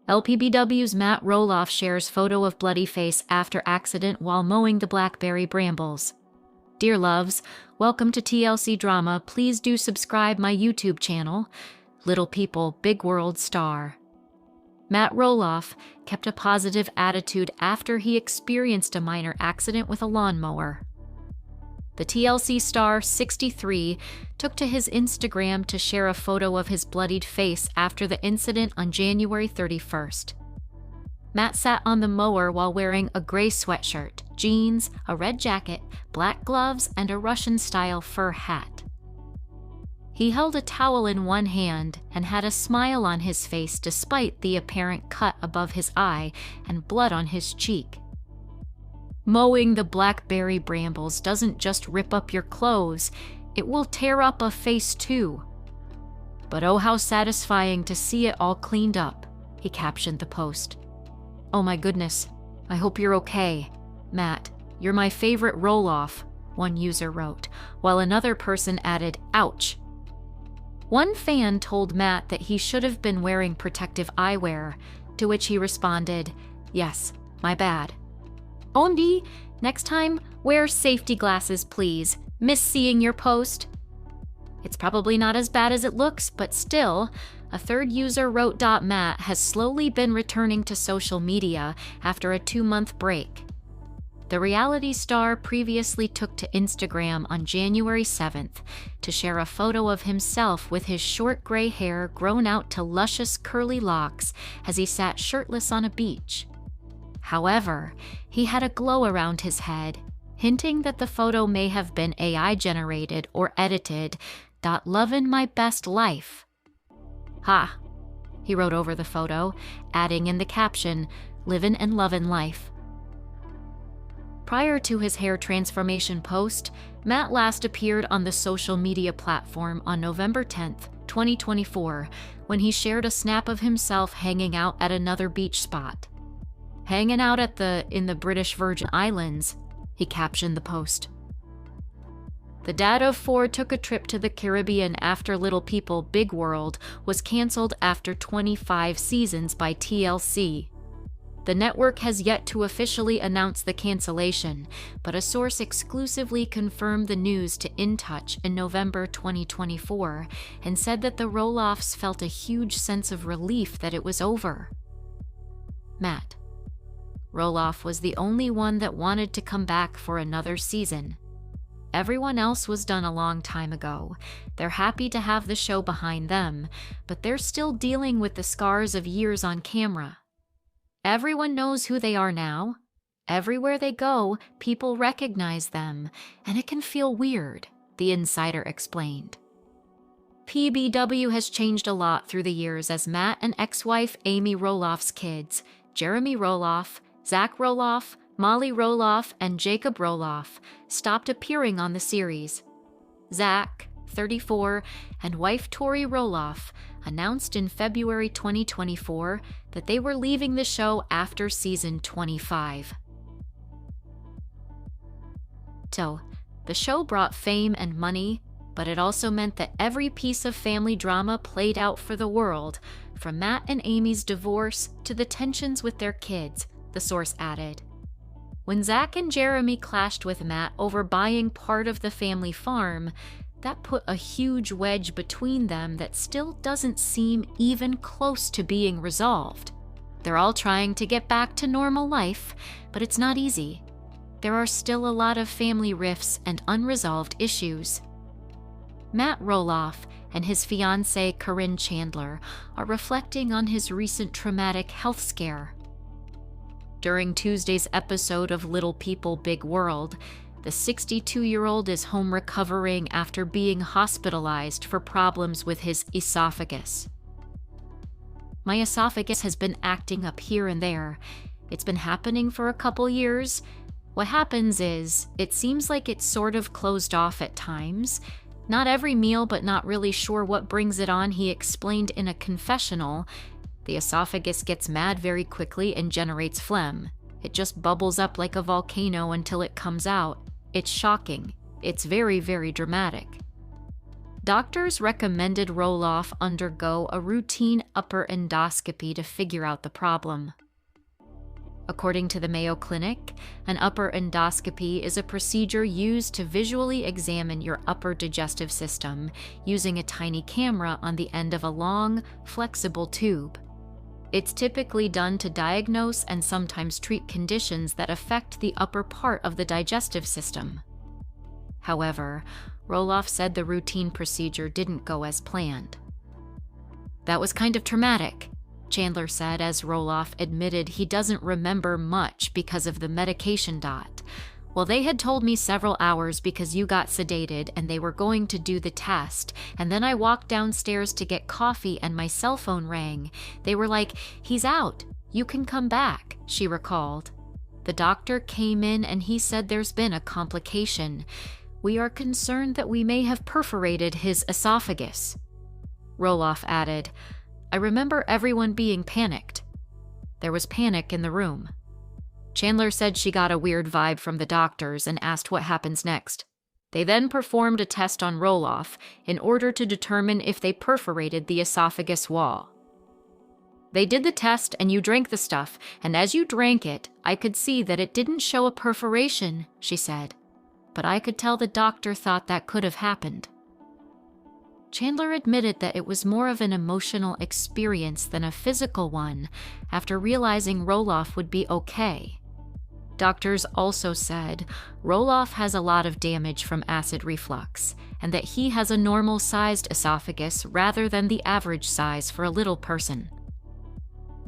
LPBW's Matt Roloff shares photo of bloody face after accident while mowing the Blackberry Brambles. Dear loves, welcome to TLC Drama. Please do subscribe my YouTube channel, Little People, Big World Star. Matt Roloff kept a positive attitude after he experienced a minor accident with a lawnmower. The TLC star, 63, took to his Instagram to share a photo of his bloodied face after the incident on January 31st. Matt sat on the mower while wearing a gray sweatshirt, jeans, a red jacket, black gloves, and a Russian-style fur hat. He held a towel in one hand and had a smile on his face despite the apparent cut above his eye and blood on his cheek. Mowing the Blackberry Brambles doesn't just rip up your clothes, it will tear up a face too. But oh, how satisfying to see it all cleaned up, he captioned the post. Oh my goodness, I hope you're okay. Matt, you're my favorite Roloff, one user wrote, while another person added, ouch. One fan told Matt that he should have been wearing protective eyewear, to which he responded, yes, my bad. Ondi, next time, wear safety glasses, please. Miss seeing your post. It's probably not as bad as it looks, but still, a third user wrote Matt has slowly been returning to social media after a 2-month break. The reality star previously took to Instagram on January 7th to share a photo of himself with his short gray hair grown out to luscious curly locks as he sat shirtless on a beach. However, he had a glow around his head, hinting that the photo may have been AI-generated or edited. Lovin' my best life. Ha, he wrote over the photo, adding in the caption, livin' and lovin' life. Prior to his hair transformation post, Matt last appeared on the social media platform on November 10th, 2024, when he shared a snap of himself hanging out at another beach spot. Hanging out in the British Virgin Islands, he captioned the post. The dad of 4 took a trip to the Caribbean after Little People, Big World was canceled after 25 seasons by TLC. The network has yet to officially announce the cancellation, but a source exclusively confirmed the news to In Touch in November 2024 and said that the Roloffs felt a huge sense of relief that it was over. Matt. Roloff was the only one that wanted to come back for another season. Everyone else was done a long time ago. They're happy to have the show behind them, but they're still dealing with the scars of years on camera. Everyone knows who they are now. Everywhere they go, people recognize them, and it can feel weird, the insider explained. PBW has changed a lot through the years as Matt and ex-wife Amy Roloff's kids, Jeremy Roloff, Zach Roloff, Molly Roloff, and Jacob Roloff, stopped appearing on the series. Zach, 34, and wife Tori Roloff announced in February 2024 that they were leaving the show after season 25. So, the show brought fame and money, but it also meant that every piece of family drama played out for the world, from Matt and Amy's divorce to the tensions with their kids, the source added. When Zach and Jeremy clashed with Matt over buying part of the family farm, that put a huge wedge between them that still doesn't seem even close to being resolved. They're all trying to get back to normal life, but it's not easy. There are still a lot of family rifts and unresolved issues. Matt Roloff and his fiancée Corinne Chandler are reflecting on his recent traumatic health scare. During Tuesday's episode of Little People, Big World, the 62-year-old is home recovering after being hospitalized for problems with his esophagus. My esophagus has been acting up here and there. It's been happening for a couple years. What happens is, it seems like it's sort of closed off at times. Not every meal, but not really sure what brings it on, he explained in a confessional. The esophagus gets mad very quickly and generates phlegm. It just bubbles up like a volcano until it comes out. It's shocking. It's very, very dramatic. Doctors recommended Roloff undergo a routine upper endoscopy to figure out the problem. According to the Mayo Clinic, an upper endoscopy is a procedure used to visually examine your upper digestive system using a tiny camera on the end of a long, flexible tube. It's typically done to diagnose and sometimes treat conditions that affect the upper part of the digestive system. However, Roloff said the routine procedure didn't go as planned. "That was kind of traumatic," Chandler said as Roloff admitted he doesn't remember much because of the medication dot. "Well, they had told me several hours because you got sedated and they were going to do the test, and then I walked downstairs to get coffee and my cell phone rang. They were like, 'He's out, you can come back,'" she recalled. "The doctor came in and he said there's been a complication. We are concerned that we may have perforated his esophagus." Roloff added, "I remember everyone being panicked. There was panic in the room." Chandler said she got a weird vibe from the doctors and asked what happens next. They then performed a test on Roloff in order to determine if they perforated the esophagus wall. "They did the test and you drank the stuff, and as you drank it, I could see that it didn't show a perforation," she said. "But I could tell the doctor thought that could have happened." Chandler admitted that it was more of an emotional experience than a physical one after realizing Roloff would be okay. Doctors also said Roloff has a lot of damage from acid reflux and that he has a normal-sized esophagus rather than the average size for a little person.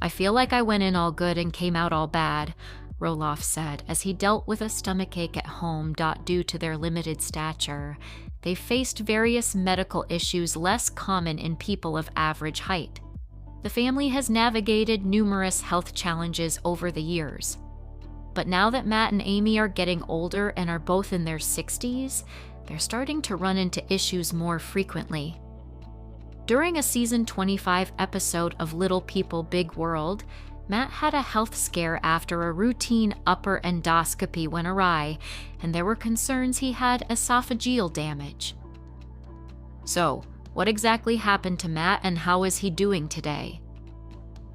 "I feel like I went in all good and came out all bad," Roloff said as he dealt with a stomachache at home due to their limited stature. They faced various medical issues less common in people of average height. The family has navigated numerous health challenges over the years. But now that Matt and Amy are getting older and are both in their 60s, they're starting to run into issues more frequently. During a season 25 episode of Little People, Big World, Matt had a health scare after a routine upper endoscopy went awry, and there were concerns he had esophageal damage. So, what exactly happened to Matt and how is he doing today?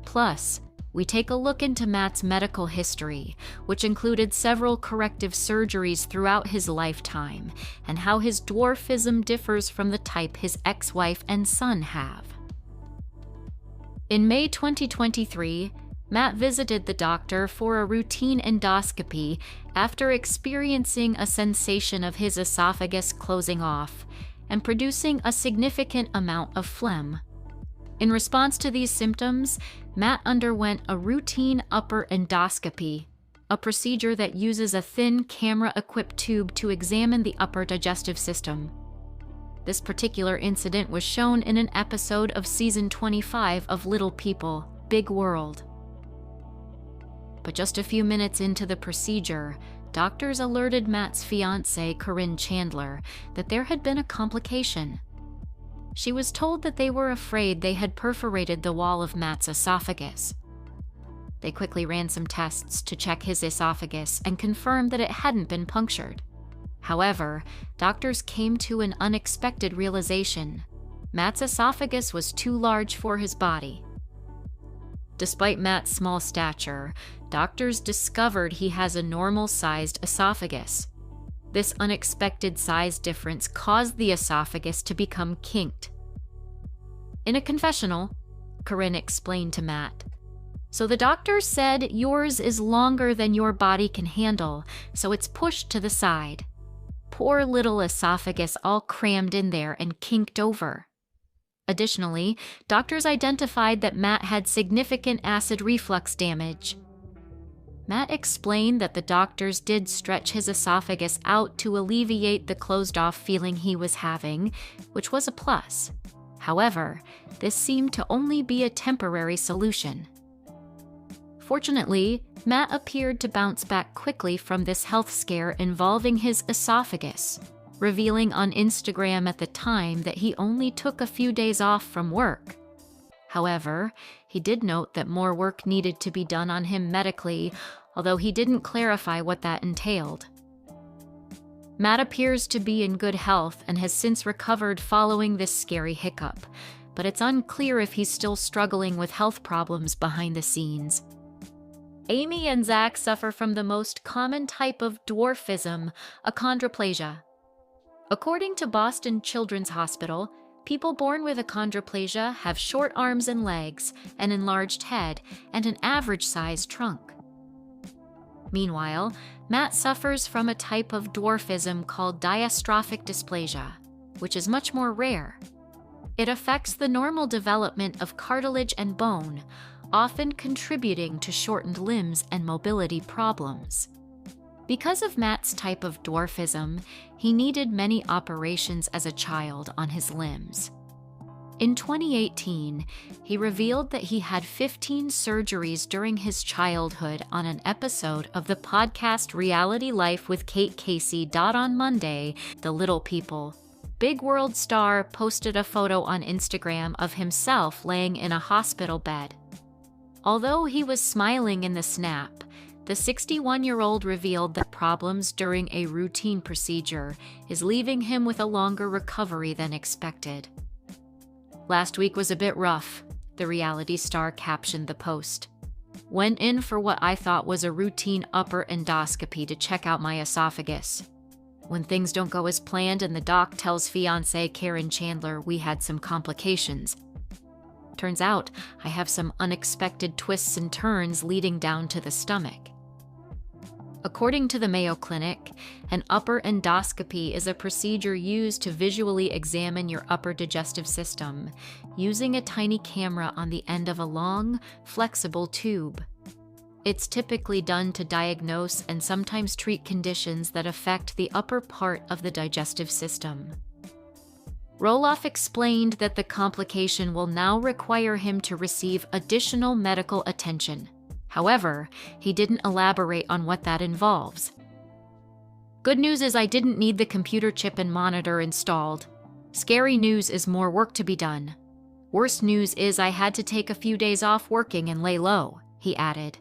Plus, we take a look into Matt's medical history, which included several corrective surgeries throughout his lifetime, and how his dwarfism differs from the type his ex-wife and son have. In May 2023, Matt visited the doctor for a routine endoscopy after experiencing a sensation of his esophagus closing off and producing a significant amount of phlegm. In response to these symptoms, Matt underwent a routine upper endoscopy, a procedure that uses a thin camera-equipped tube to examine the upper digestive system. This particular incident was shown in an episode of season 25 of Little People, Big World. But just a few minutes into the procedure, doctors alerted Matt's fiancée, Corinne Chandler, that there had been a complication. She was told that they were afraid they had perforated the wall of Matt's esophagus. They quickly ran some tests to check his esophagus and confirmed that it hadn't been punctured. However, doctors came to an unexpected realization. Matt's esophagus was too large for his body. Despite Matt's small stature, doctors discovered he has a normal-sized esophagus. This unexpected size difference caused the esophagus to become kinked. In a confessional, Corinne explained to Matt, "So the doctor said yours is longer than your body can handle, so it's pushed to the side. Poor little esophagus all crammed in there and kinked over." Additionally, doctors identified that Matt had significant acid reflux damage. Matt explained that the doctors did stretch his esophagus out to alleviate the closed-off feeling he was having, which was a plus. However, this seemed to only be a temporary solution. Fortunately, Matt appeared to bounce back quickly from this health scare involving his esophagus, revealing on Instagram at the time that he only took a few days off from work. However, he did note that more work needed to be done on him medically, although he didn't clarify what that entailed. Matt appears to be in good health and has since recovered following this scary hiccup, but it's unclear if he's still struggling with health problems behind the scenes. Amy and Zach suffer from the most common type of dwarfism, achondroplasia. According to Boston Children's Hospital, people born with achondroplasia have short arms and legs, an enlarged head, and an average-sized trunk. Meanwhile, Matt suffers from a type of dwarfism called diastrophic dysplasia, which is much more rare. It affects the normal development of cartilage and bone, often contributing to shortened limbs and mobility problems. Because of Matt's type of dwarfism, he needed many operations as a child on his limbs. In 2018, he revealed that he had 15 surgeries during his childhood on an episode of the podcast Reality Life with Kate Casey. On Monday, The Little People, Big World star posted a photo on Instagram of himself laying in a hospital bed. Although he was smiling in the snap, the 61-year-old revealed that problems during a routine procedure is leaving him with a longer recovery than expected. "Last week was a bit rough," the reality star captioned the post. "Went in for what I thought was a routine upper endoscopy to check out my esophagus. When things don't go as planned and the doc tells fiancée Karen Chandler we had some complications. Turns out I have some unexpected twists and turns leading down to the stomach." According to the Mayo Clinic, an upper endoscopy is a procedure used to visually examine your upper digestive system, using a tiny camera on the end of a long, flexible tube. It's typically done to diagnose and sometimes treat conditions that affect the upper part of the digestive system. Roloff explained that the complication will now require him to receive additional medical attention. However, he didn't elaborate on what that involves. "Good news is I didn't need the computer chip and monitor installed. Scary news is more work to be done. Worst news is I had to take a few days off working and lay low," he added.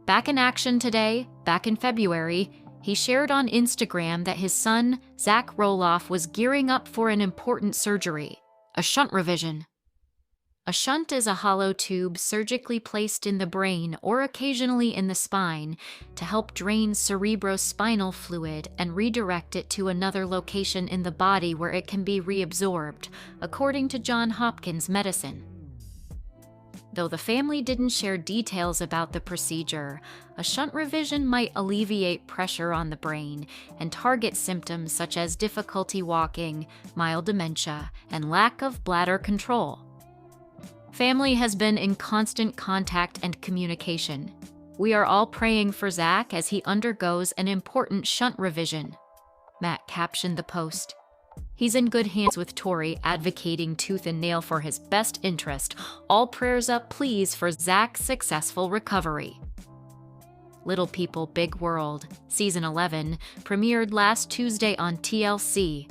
Back in action today, back in February, he shared on Instagram that his son, Zach Roloff, was gearing up for an important surgery, a shunt revision. A shunt is a hollow tube surgically placed in the brain or occasionally in the spine to help drain cerebrospinal fluid and redirect it to another location in the body where it can be reabsorbed, according to Johns Hopkins Medicine. Though the family didn't share details about the procedure, a shunt revision might alleviate pressure on the brain and target symptoms such as difficulty walking, mild dementia, and lack of bladder control. Family has been in constant contact and communication. "We are all praying for Zach as he undergoes an important shunt revision," Matt captioned the post. "He's in good hands with Tori, advocating tooth and nail for his best interest. All prayers up, please, for Zach's successful recovery." Little People, Big World, Season 11, premiered last Tuesday on TLC.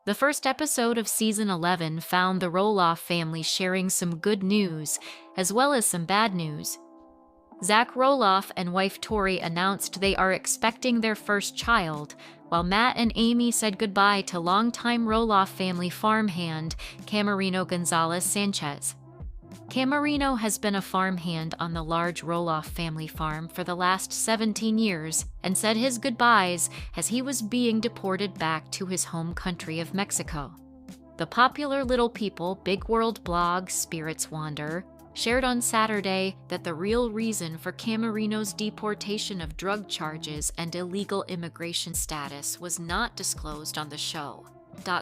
The first episode of Season 11 found the Roloff family sharing some good news, as well as some bad news. Zach Roloff and wife Tori announced they are expecting their first child, while Matt and Amy said goodbye to longtime Roloff family farmhand Camerino Gonzalez Sanchez. Camerino has been a farmhand on the large Roloff family farm for the last 17 years and said his goodbyes as he was being deported back to his home country of Mexico. The popular Little People, Big World blog Spirits Wander shared on Saturday that the real reason for Camerino's deportation of drug charges and illegal immigration status was not disclosed on the show.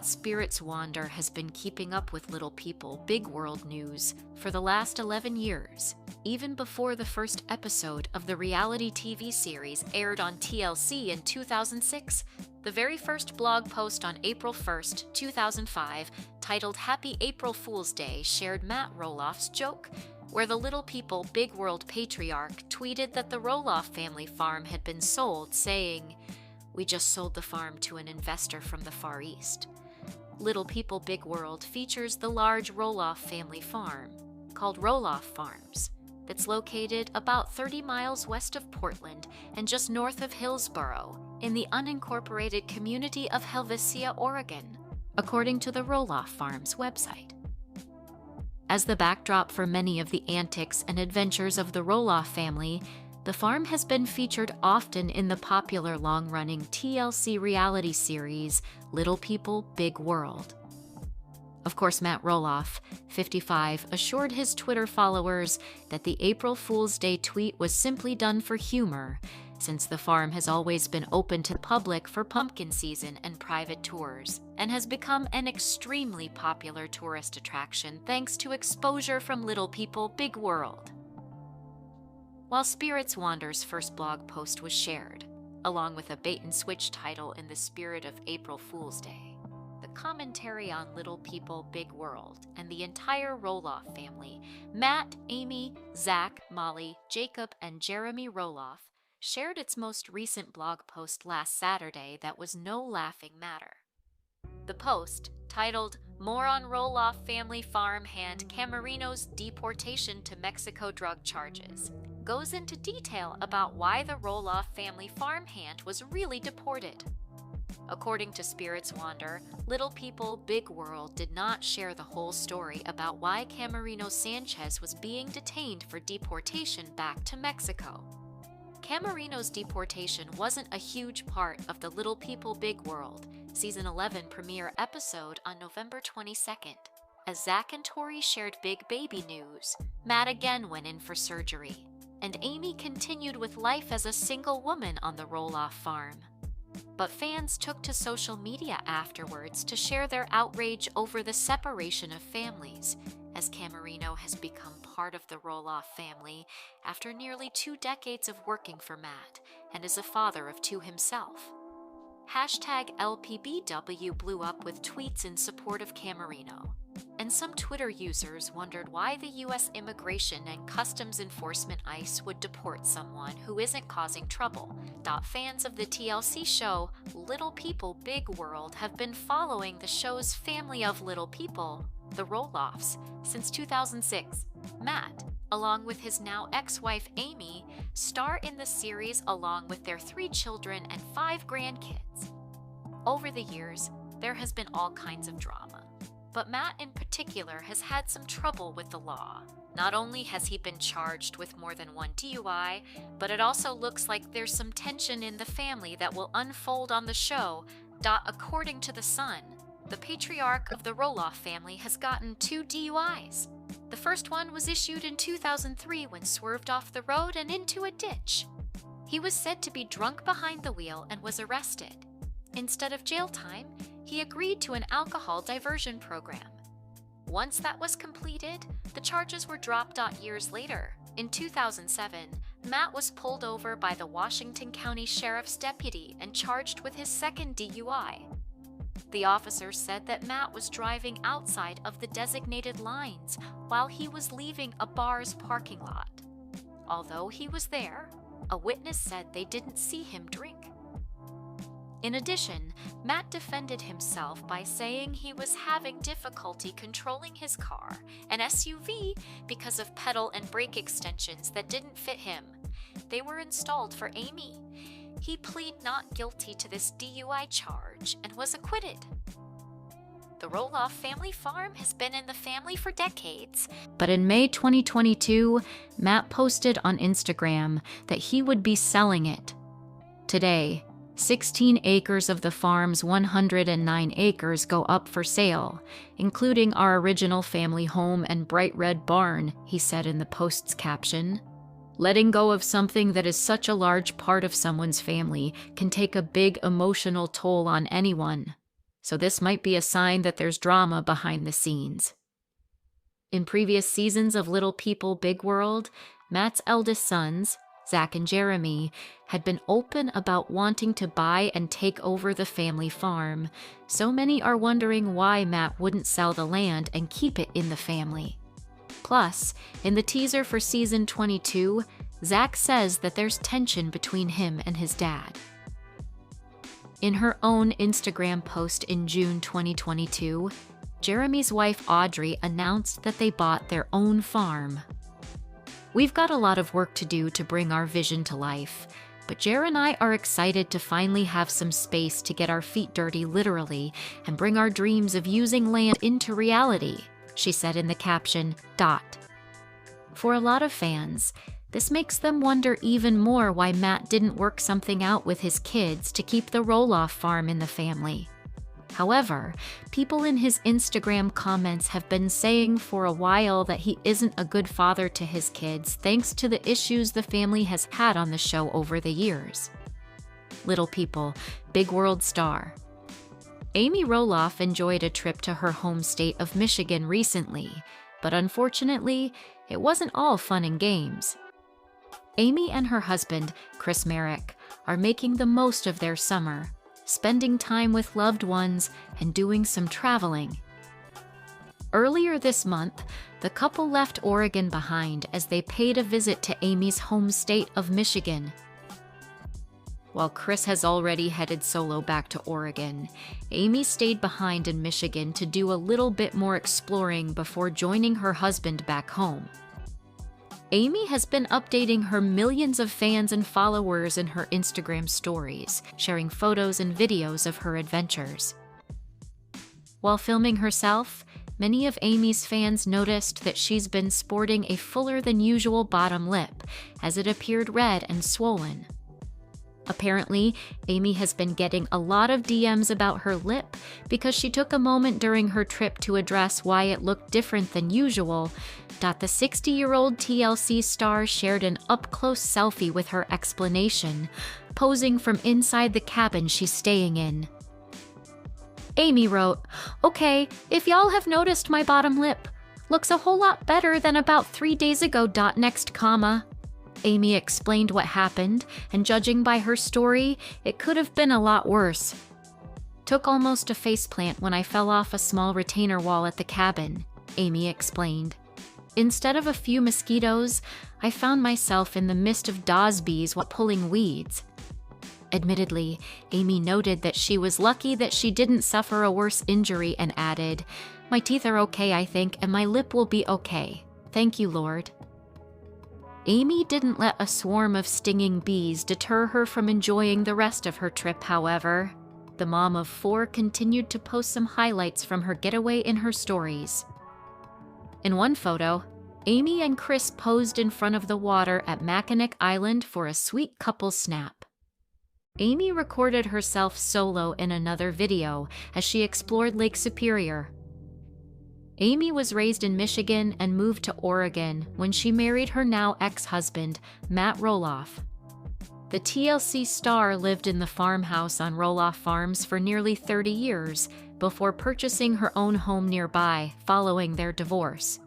Spirits Wander has been keeping up with Little People, Big World news for the last 11 years, even before the first episode of the reality TV series aired on TLC in 2006. The very first blog post on April 1st, 2005, titled Happy April Fool's Day, shared Matt Roloff's joke, where the Little People, Big World patriarch tweeted that the Roloff family farm had been sold, saying, "We just sold the farm to an investor from the Far East." Little People, Big World features the large Roloff family farm, called Roloff Farms, that's located about 30 miles west of Portland and just north of Hillsborough, in the unincorporated community of Helvetia, Oregon, according to the Roloff Farms website. As the backdrop for many of the antics and adventures of the Roloff family, the farm has been featured often in the popular long-running TLC reality series Little People, Big World. Of course, Matt Roloff, 55, assured his Twitter followers that the April Fool's Day tweet was simply done for humor, since the farm has always been open to the public for pumpkin season and private tours, and has become an extremely popular tourist attraction thanks to exposure from Little People, Big World. While Spirits Wander's first blog post was shared, along with a bait-and-switch title in the spirit of April Fool's Day, the commentary on Little People, Big World and the entire Roloff family, Matt, Amy, Zach, Molly, Jacob, and Jeremy Roloff, shared its most recent blog post last Saturday that was no laughing matter. The post, titled "More on Roloff Family Farm Hand Camerino's Deportation to Mexico Drug Charges," goes into detail about why the Roloff family farmhand was really deported. According to Spirits Wander, Little People, Big World did not share the whole story about why Camerino Sanchez was being detained for deportation back to Mexico. Camerino's deportation wasn't a huge part of the Little People, Big World Season 11 premiere episode on November 22nd. As Zach and Tori shared big baby news, Matt again went in for surgery, and Amy continued with life as a single woman on the Roloff farm. But fans took to social media afterwards to share their outrage over the separation of families, as Camerino has become part of the Roloff family after nearly 2 decades of working for Matt and is a father of 2 himself. Hashtag LPBW blew up with tweets in support of Camerino, and some Twitter users wondered why the U.S. Immigration and Customs Enforcement ICE would deport someone who isn't causing trouble. Fans of the TLC show Little People, Big World have been following the show's family of little people, the Roloffs, since 2006. Matt, along with his now ex-wife Amy, star in the series along with their 3 children and 5 grandkids. Over the years, there has been all kinds of drama, but Matt in particular has had some trouble with the law. Not only has he been charged with more than 1 DUI, but it also looks like there's some tension in the family that will unfold on the show. According to The Sun, the patriarch of the Roloff family has gotten 2 DUIs. The first one was issued in 2003 when swerved off the road and into a ditch. He was said to be drunk behind the wheel and was arrested. Instead of jail time, he agreed to an alcohol diversion program. Once that was completed, the charges were dropped. Years later, in 2007, Matt was pulled over by the Washington County Sheriff's deputy and charged with his second DUI. The officer said that Matt was driving outside of the designated lines while he was leaving a bar's parking lot. Although he was there, a witness said they didn't see him drink. In addition, Matt defended himself by saying he was having difficulty controlling his car, an SUV, because of pedal and brake extensions that didn't fit him. They were installed for Amy. He pleaded not guilty to this DUI charge and was acquitted. The Roloff family farm has been in the family for decades, but in May 2022, Matt posted on Instagram that he would be selling it. Today, 16 acres of the farm's 109 acres go up for sale, including our original family home and bright red barn, he said in the post's caption. Letting go of something that is such a large part of someone's family can take a big emotional toll on anyone, so this might be a sign that there's drama behind the scenes. In previous seasons of Little People, Big World, Matt's eldest sons, Zach and Jeremy, had been open about wanting to buy and take over the family farm, so many are wondering why Matt wouldn't sell the land and keep it in the family. Plus, in the teaser for season 22, Zach says that there's tension between him and his dad. In her own Instagram post in June 2022, Jeremy's wife Audrey announced that they bought their own farm. We've got a lot of work to do to bring our vision to life, But Jer and I are excited to finally have some space to get our feet dirty literally and bring our dreams of using land into reality, she said in the caption. For a lot of fans, this makes them wonder even more why Matt didn't work something out with his kids to keep the Roloff farm in the family. However, people in his Instagram comments have been saying for a while that he isn't a good father to his kids thanks to the issues the family has had on the show over the years. Little people, big world star. Amy Roloff enjoyed a trip to her home state of Michigan recently, but unfortunately, it wasn't all fun and games. Amy and her husband, Chris Merrick, are making the most of their summer, spending time with loved ones and doing some traveling. Earlier this month, the couple left Oregon behind as they paid a visit to Amy's home state of Michigan. While Chris has already headed solo back to Oregon, Amy stayed behind in Michigan to do a little bit more exploring before joining her husband back home. Amy has been updating her millions of fans and followers in her Instagram stories, sharing photos and videos of her adventures. While filming herself, many of Amy's fans noticed that she's been sporting a fuller than usual bottom lip, as it appeared red and swollen. Apparently, Amy has been getting a lot of DMs about her lip because she took a moment during her trip to address why it looked different than usual. The 60-year-old TLC star shared an up-close selfie with her explanation, posing from inside the cabin she's staying in. Amy wrote, "Okay, if y'all have noticed my bottom lip, looks a whole lot better than about 3 days ago. Next comma." Amy explained what happened, and judging by her story, it could have been a lot worse. "Took almost a faceplant when I fell off a small retainer wall at the cabin," Amy explained. "Instead of a few mosquitoes, I found myself in the midst of bees while pulling weeds." Admittedly, Amy noted that she was lucky that she didn't suffer a worse injury and added, "My teeth are okay, I think, and my lip will be okay. Thank you, Lord." Amy didn't let a swarm of stinging bees deter her from enjoying the rest of her trip, however. The mom of 4 continued to post some highlights from her getaway in her stories. In one photo, Amy and Chris posed in front of the water at Mackinac Island for a sweet couple snap. Amy recorded herself solo in another video as she explored Lake Superior. Amy was raised in Michigan and moved to Oregon when she married her now ex-husband, Matt Roloff. The TLC star lived in the farmhouse on Roloff Farms for nearly 30 years before purchasing her own home nearby following their divorce.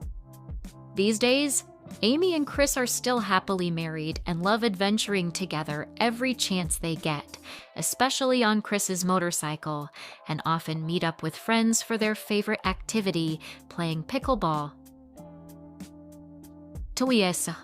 These days, Amy and Chris are still happily married and love adventuring together every chance they get, especially on Chris's motorcycle, and often meet up with friends for their favorite activity, playing pickleball. Tuwiesa.